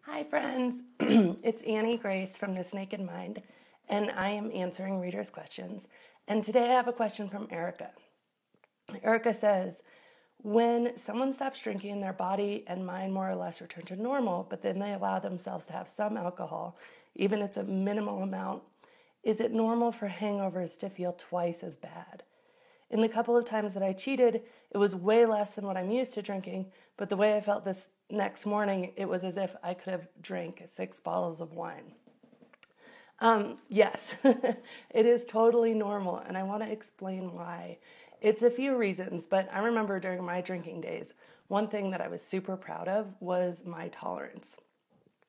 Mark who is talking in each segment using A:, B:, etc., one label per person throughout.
A: Hi, friends. It's Annie Grace from This Naked Mind, and I am answering readers' questions. And today I have a question from Erica. Erica says, when someone stops drinking, their body and mind more or less return to normal, but then they allow themselves to have some alcohol, even if it's a minimal amount, is it normal for hangovers to feel twice as bad? In the couple of times that I cheated, it was way less than what I'm used to drinking, but the way I felt this next morning, it was as if I could have drank 6 bottles of wine. Yes, it is totally normal, and I want to explain why. It's a few reasons, but I remember during my drinking days, one thing that I was super proud of was my tolerance.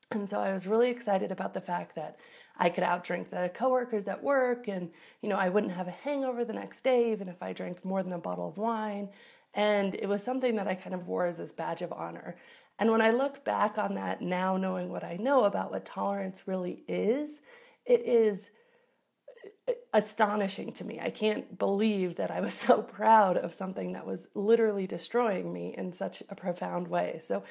A: And so I was really excited about the fact that I could outdrink the coworkers at work, and I wouldn't have a hangover the next day even if I drank more than a bottle of wine. And it was something that I kind of wore as this badge of honor. And when I look back on that now, knowing what I know about what tolerance really is, it is astonishing to me. I can't believe that I was so proud of something that was literally destroying me in such a profound way. So,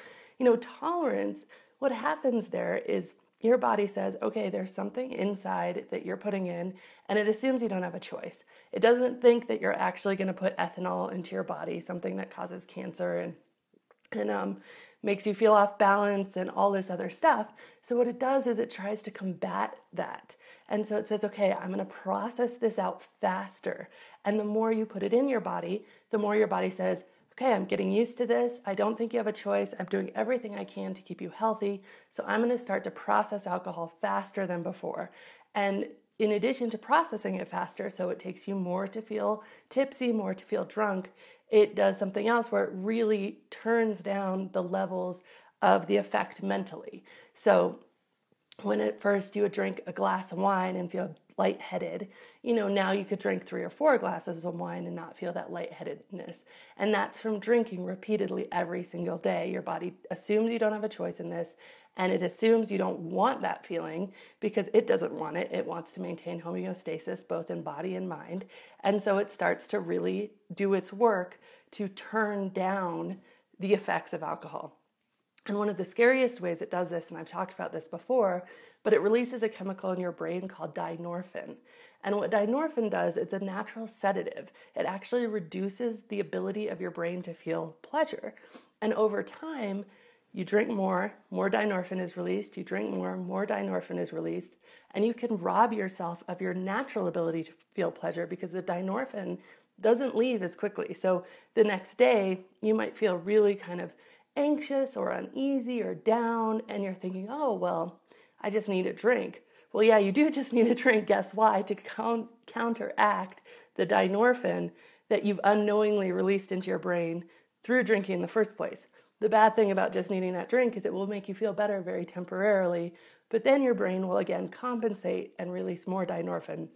A: tolerance, what happens there is your body says, okay, there's something inside that you're putting in, and it assumes you don't have a choice. It doesn't think that you're actually going to put ethanol into your body, something that causes cancer and makes you feel off balance and all this other stuff. So what it does is it tries to combat that. And so it says, okay, I'm going to process this out faster. And the more you put it in your body, the more your body says, okay, I'm getting used to this. I don't think you have a choice. I'm doing everything I can to keep you healthy. So I'm going to start to process alcohol faster than before. And in addition to processing it faster, so it takes you more to feel tipsy, more to feel drunk, it does something else where it really turns down the levels of the effect mentally. So when at first you would drink a glass of wine and feel lightheaded, now you could drink 3 or 4 glasses of wine and not feel that lightheadedness. And that's from drinking repeatedly every single day. Your body assumes you don't have a choice in this, and it assumes you don't want that feeling because it doesn't want it. It wants to maintain homeostasis both in body and mind. And so it starts to really do its work to turn down the effects of alcohol. And one of the scariest ways it does this, and I've talked about this before, but it releases a chemical in your brain called dynorphin. And what dynorphin does, it's a natural sedative. It actually reduces the ability of your brain to feel pleasure. And over time, you drink more dynorphin is released, you drink more dynorphin is released, and you can rob yourself of your natural ability to feel pleasure because the dynorphin doesn't leave as quickly. So the next day, you might feel really kind of anxious or uneasy or down, and you're thinking, oh, well, I just need a drink. Well, yeah, you do just need a drink. Guess why? To counteract the dynorphin that you've unknowingly released into your brain through drinking in the first place. The bad thing about just needing that drink is it will make you feel better very temporarily, but then your brain will again compensate and release more dynorphin.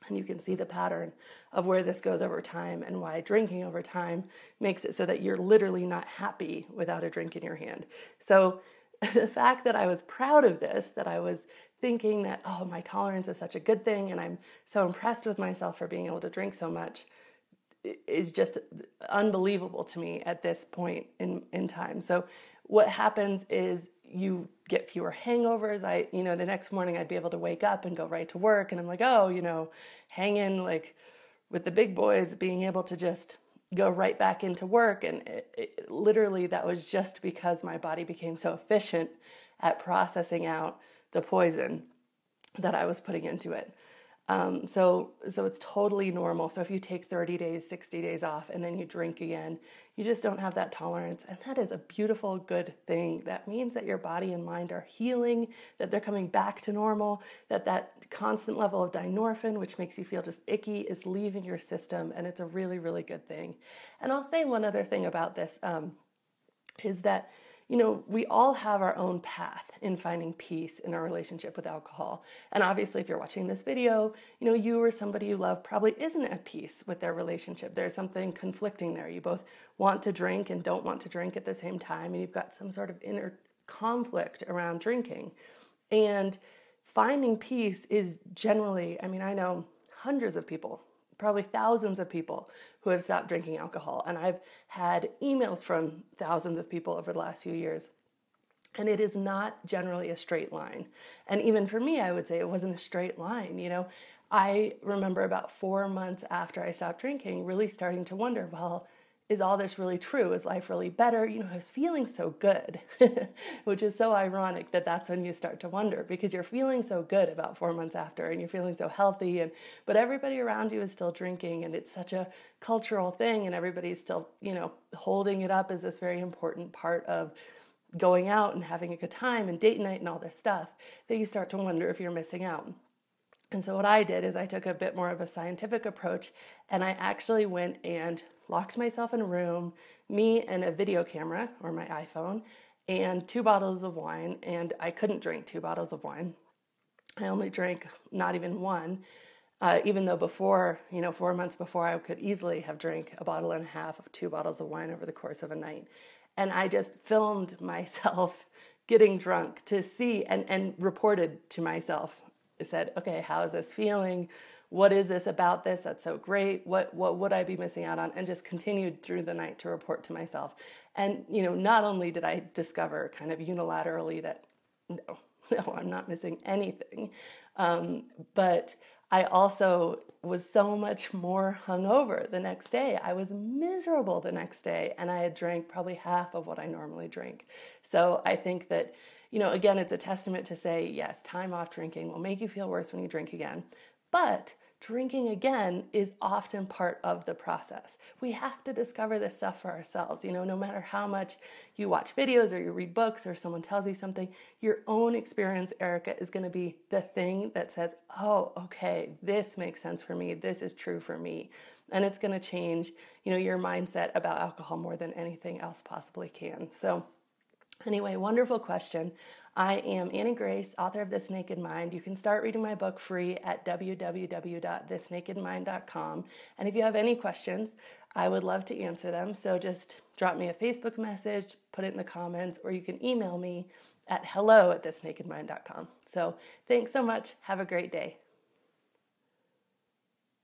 A: And you can see the pattern of where this goes over time and why drinking over time makes it so that you're literally not happy without a drink in your hand. So the fact that I was proud of this, that I was thinking that, oh, my tolerance is such a good thing and I'm so impressed with myself for being able to drink so much, is just unbelievable to me at this point in time. So what happens is you get fewer hangovers. The next morning I'd be able to wake up and go right to work. And I'm like, oh, hanging like with the big boys, being able to just go right back into work. And literally that was just because my body became so efficient at processing out the poison that I was putting into it. So it's totally normal. So if you take 30 days, 60 days off, and then you drink again, you just don't have that tolerance. And that is a beautiful, good thing. That means that your body and mind are healing, that they're coming back to normal, that constant level of dynorphin, which makes you feel just icky, is leaving your system. And it's a really, really good thing. And I'll say one other thing about this, is that we all have our own path in finding peace in our relationship with alcohol. And obviously, if you're watching this video, you or somebody you love probably isn't at peace with their relationship. There's something conflicting there. You both want to drink and don't want to drink at the same time, and you've got some sort of inner conflict around drinking. And finding peace is generally, I know hundreds of people, probably thousands of people who have stopped drinking alcohol. And I've had emails from thousands of people over the last few years. And it is not generally a straight line. And even for me, I would say it wasn't a straight line. I remember about 4 months after I stopped drinking, really starting to wonder, well, is all this really true? Is life really better? I was feeling so good, which is so ironic that that's when you start to wonder, because you're feeling so good about 4 months after, and you're feeling so healthy, but everybody around you is still drinking, and it's such a cultural thing, and everybody's still, holding it up as this very important part of going out and having a good time and date night and all this stuff, that you start to wonder if you're missing out. And so what I did is I took a bit more of a scientific approach, and I actually went and locked myself in a room, me and a video camera or my iPhone, and 2 bottles of wine. And I couldn't drink 2 bottles of wine. I only drank not even one, even though before, 4 months before, I could easily have drank a bottle and a half of 2 bottles of wine over the course of a night. And I just filmed myself getting drunk to see, and reported to myself. I said, okay, how is this feeling? What is this about this that's so great? What would I be missing out on? And just continued through the night to report to myself. And, not only did I discover kind of unilaterally that, no, I'm not missing anything, but I also was so much more hungover the next day. I was miserable the next day, and I had drank probably half of what I normally drink. So I think that, again, it's a testament to say, yes, time off drinking will make you feel worse when you drink again, but drinking again is often part of the process. We have to discover this stuff for ourselves. No matter how much you watch videos or you read books or someone tells you something, your own experience, Erica, is going to be the thing that says, oh, okay, this makes sense for me. This is true for me. And it's going to change, your mindset about alcohol more than anything else possibly can. So anyway, wonderful question. I am Annie Grace, author of This Naked Mind. You can start reading my book free at www.thisnakedmind.com. And if you have any questions, I would love to answer them. So just drop me a Facebook message, put it in the comments, or you can email me at hello@thisnakedmind.com. So thanks so much. Have a great day.